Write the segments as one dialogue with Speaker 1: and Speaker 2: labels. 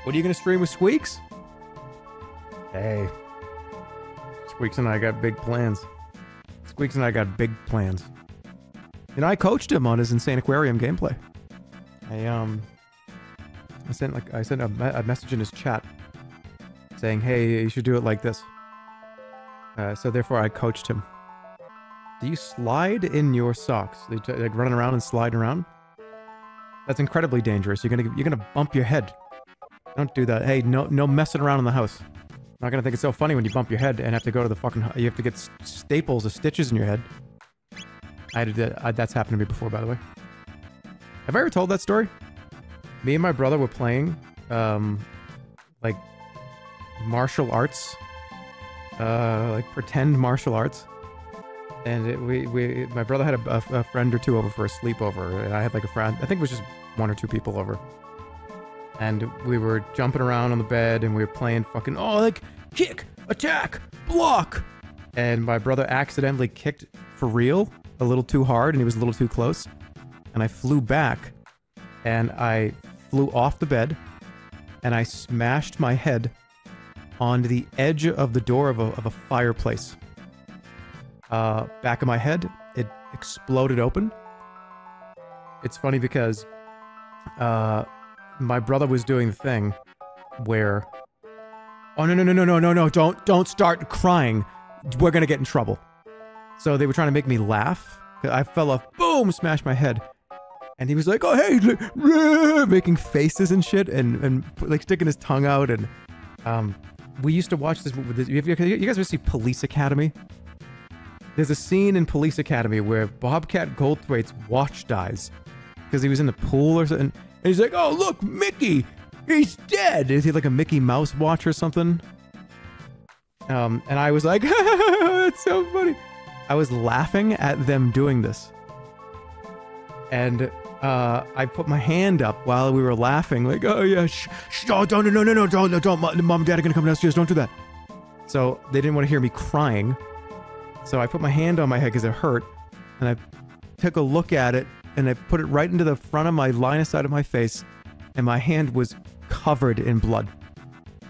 Speaker 1: What are you gonna stream with Squeaks? Hey. Squeaks and I got big plans. Squeaks and I got big plans. You know, I coached him on his Insane Aquarium gameplay. I sent a message in his chat saying, hey, you should do it like this. So therefore I coached him. Do you slide in your socks? Like running around and sliding around? That's incredibly dangerous. You're gonna bump your head. Don't do that. Hey, no messing around in the house. I'm not gonna think it's so funny when you bump your head and have to go to the fucking... You have to get staples or stitches in your head. That's happened to me before, by the way. Have I ever told that story? Me and my brother were playing, like, martial arts. Like, pretend martial arts. And my brother had a friend or two over for a sleepover, and I had like a friend, I think it was just 1 or 2 people over. And we were jumping around on the bed, and we were playing fucking, oh, like, kick, attack, block! And my brother accidentally kicked, for real, a little too hard, and he was a little too close. And I flew back, and I flew off the bed, and I smashed my head onto the edge of the door of a fireplace. Back of my head, it exploded open. It's funny because my brother was doing the thing where, oh no, don't start crying, we're gonna get in trouble. So they were trying to make me laugh. I fell off, boom, smashed my head, and he was like, oh hey, making faces and shit, and like sticking his tongue out. And we used to watch this movie. You guys ever see Police Academy? There's a scene in Police Academy where Bobcat Goldthwait's watch dies because he was in the pool or something, and he's like, oh look, Mickey, he's dead. Is he like a Mickey Mouse watch or something? And I was like, it's so funny. I was laughing at them doing this, and I put my hand up while we were laughing, like, oh yeah, shh, oh, don't, mom and dad are gonna come downstairs, don't do that. So they didn't want to hear me crying. So I put my hand on my head because it hurt, and I took a look at it, and I put it right into the front of my line of sight of my face, and my hand was covered in blood.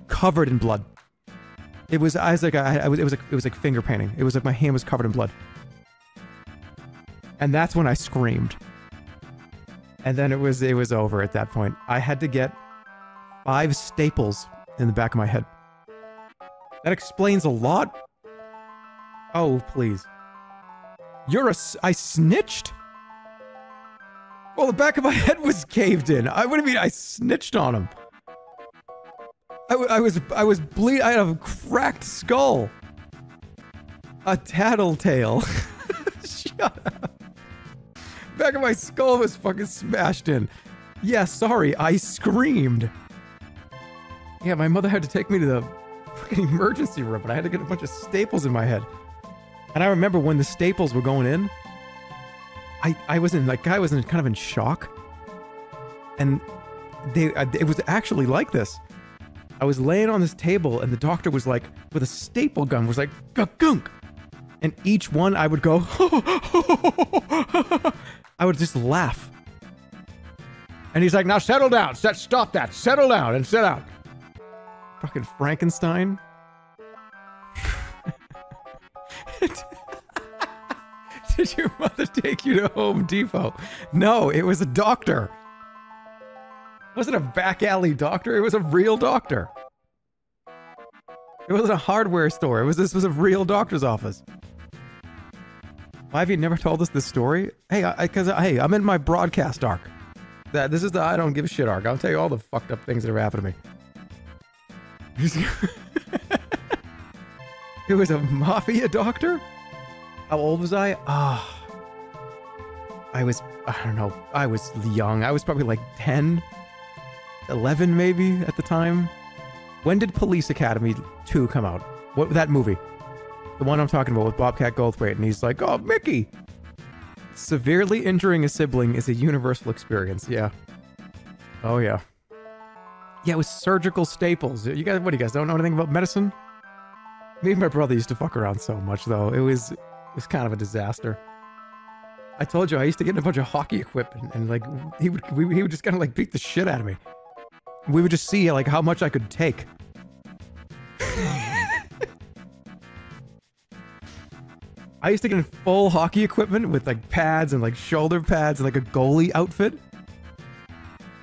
Speaker 1: Covered in blood. It was, it was like finger painting. It was like my hand was covered in blood. And that's when I screamed. And then it was over at that point. I had to get 5 staples in the back of my head. That explains a lot. Oh, please. I snitched? Well, the back of my head was caved in. What do you mean I snitched on him? I was bleeding. I had a cracked skull. A tattletale. Shut up. Back of my skull was fucking smashed in. Yeah, sorry, I screamed. Yeah, my mother had to take me to the fucking emergency room, and I had to get a bunch of staples in my head. And I remember when the staples were going in, I was kind of in shock. And it was actually like this. I was laying on this table, and the doctor was like, with a staple gun, was like, gunk. And each one I would go, I would just laugh. And he's like, now settle down, stop that, settle down and sit down. Fucking Frankenstein. Did your mother take you to Home Depot? No, it was a doctor. It wasn't a back alley doctor, it was a real doctor. It wasn't a hardware store, this was a real doctor's office. Why have you never told us this story? Hey, hey, I'm in my broadcast arc. This is the I don't give a shit arc. I'll tell you all the fucked up things that have happened to me. It was a mafia doctor? How old was I? I don't know, I was young. I was probably like 10, 11 maybe at the time. When did Police Academy 2 come out? What, that movie? The one I'm talking about with Bobcat Goldthwait, and he's like, oh, Mickey! Severely injuring a sibling is a universal experience, yeah. Oh, yeah. Yeah, it was surgical staples. You guys, what do you guys, don't know anything about medicine? Me and my brother used to fuck around so much, though. It was kind of a disaster. I told you, I used to get in a bunch of hockey equipment, and like, he would just kind of like beat the shit out of me. We would just see like how much I could take. I used to get in full hockey equipment with like pads and like shoulder pads and like a goalie outfit.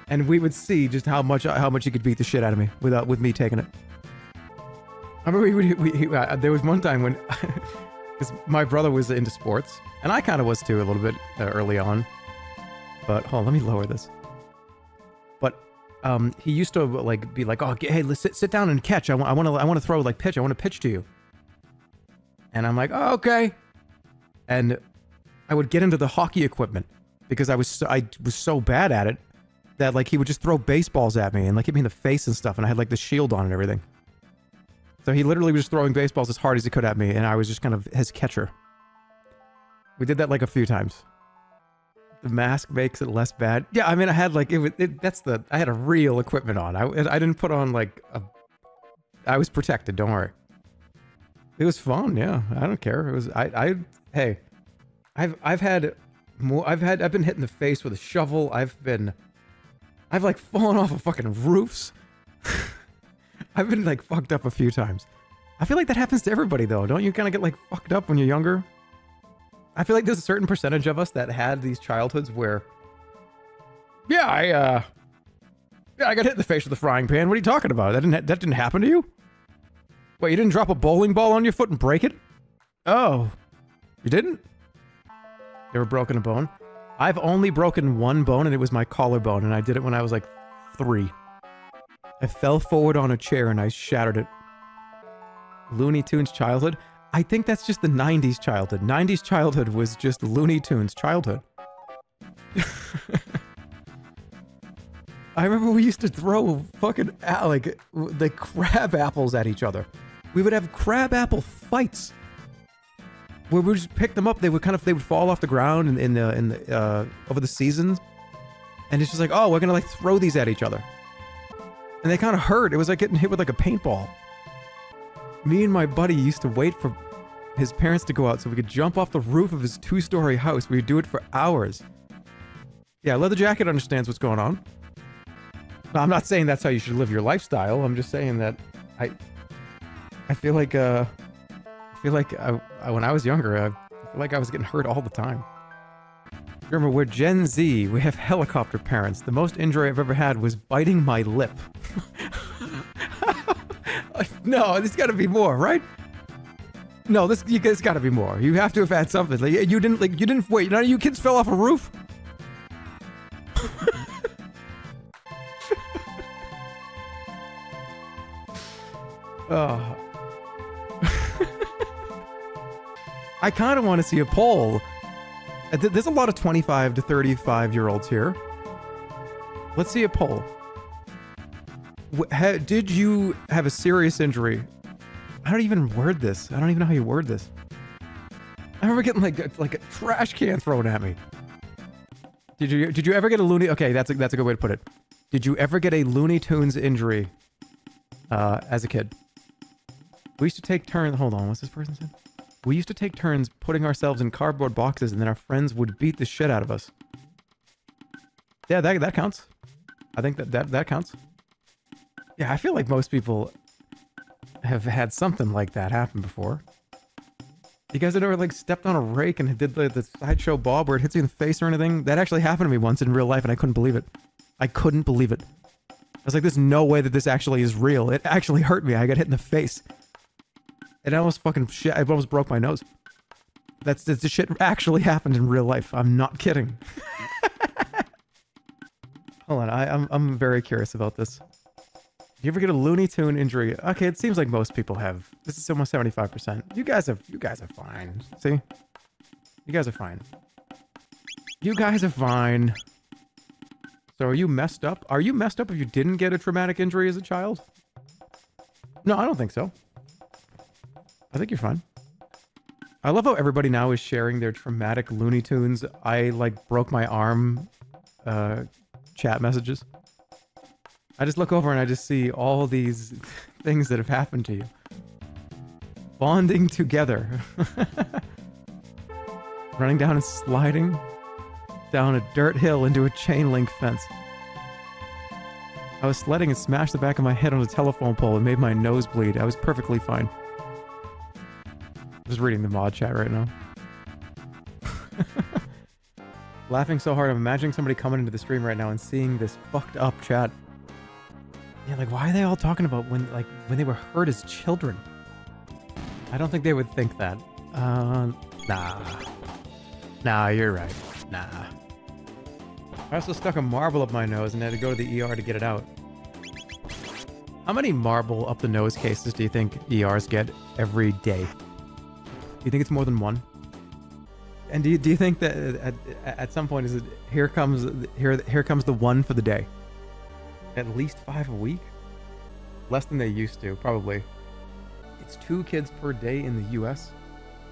Speaker 1: And we would see just how much you could beat the shit out of me with me taking it. I remember there was one time when, because my brother was into sports, and I kind of was too a little bit early on. But hold on, let me lower this. But he used to like be like, oh, hey, let's sit down and catch. I want to throw like pitch. I want to pitch to you. And I'm like, oh, okay. And I would get into the hockey equipment because I was so bad at it that like he would just throw baseballs at me and like hit me in the face and stuff, and I had like the shield on and everything. So he literally was just throwing baseballs as hard as he could at me, and I was just kind of his catcher. We did that like a few times. The mask makes it less bad. Yeah, I mean, I had like I had a real equipment on. I didn't put on like I was protected. Don't worry. It was fun. Yeah, I don't care. It was hey, I've been hit in the face with a shovel. I've like fallen off of fucking roofs. I've been like fucked up a few times. I feel like that happens to everybody though. Don't you kind of get like fucked up when you're younger? I feel like there's a certain percentage of us that had these childhoods where, yeah, I got hit in the face with a frying pan. What are you talking about? That didn't happen to you? Wait, you didn't drop a bowling ball on your foot and break it? Oh, you didn't? You ever broken a bone? I've only broken one bone, and it was my collarbone, and I did it when I was like 3. I fell forward on a chair and I shattered it. Looney Tunes childhood? I think that's just the 90s childhood. 90s childhood was just Looney Tunes childhood. I remember we used to throw fucking like crab apples at each other. We would have crab apple fights where we would just pick them up. They would fall off the ground in the over the seasons, and it's just like, oh, we're gonna like throw these at each other, and they kind of hurt. It was like getting hit with like a paintball. Me and my buddy used to wait for his parents to go out so we could jump off the roof of his 2-story house. We would do it for hours. Yeah, Leather Jacket understands what's going on. No, I'm not saying that's how you should live your lifestyle. I'm just saying that I feel like when I was younger, I feel like I was getting hurt all the time. Remember, we're Gen Z. We have helicopter parents. The most injury I've ever had was biting my lip. No, there's got to be more, right? No, there's got to be more. You have to have had something. Like you didn't wait. None of you kids fell off a roof. Oh. I kind of want to see a poll. There's a lot of 25 to 35-year-olds here. Let's see a poll. Did you have a serious injury? I don't even word this. I don't even know how you word this. I remember getting like a trash can thrown at me. Did you ever get a Looney? Okay, that's a good way to put it. Did you ever get a Looney Tunes injury as a kid? We used to take turns. Hold on, what's this person said? We used to take turns putting ourselves in cardboard boxes, and then our friends would beat the shit out of us. Yeah, that counts. I think that counts. Yeah, I feel like most people have had something like that happen before. You guys have ever like stepped on a rake and did the sideshow Bob where it hits you in the face or anything? That actually happened to me once in real life, and I couldn't believe it. I couldn't believe it. I was like, there's no way that this actually is real. It actually hurt me. I got hit in the face. It almost fucking shit. I almost broke my nose. This shit actually happened in real life. I'm not kidding. Hold on, I'm very curious about this. Do you ever get a Looney Tune injury? Okay, it seems like most people have. This is almost 75%. You guys are fine. See? You guys are fine. You guys are fine. So are you messed up? Are you messed up if you didn't get a traumatic injury as a child? No, I don't think so. I think you're fine. I love how everybody now is sharing their traumatic Looney Tunes. I like broke my arm chat messages. I just look over and I just see all these things that have happened to you. Bonding together. Running down and sliding down a dirt hill into a chain link fence. I was sledding and smashed the back of my head on a telephone pole and made my nose bleed. I was perfectly fine. I'm just reading the mod chat right now. Laughing so hard, I'm imagining somebody coming into the stream right now and seeing this fucked up chat. Yeah, like, why are they all talking about when they were hurt as children? I don't think they would think that. Nah, you're right. Nah. I also stuck a marble up my nose and had to go to the ER to get it out. How many marble up the nose cases do you think ERs get every day? Do you think it's more than one? And do you think that at some point is it here comes the one for the day? At least 5 a week? Less than they used to, probably. It's 2 kids per day in the US.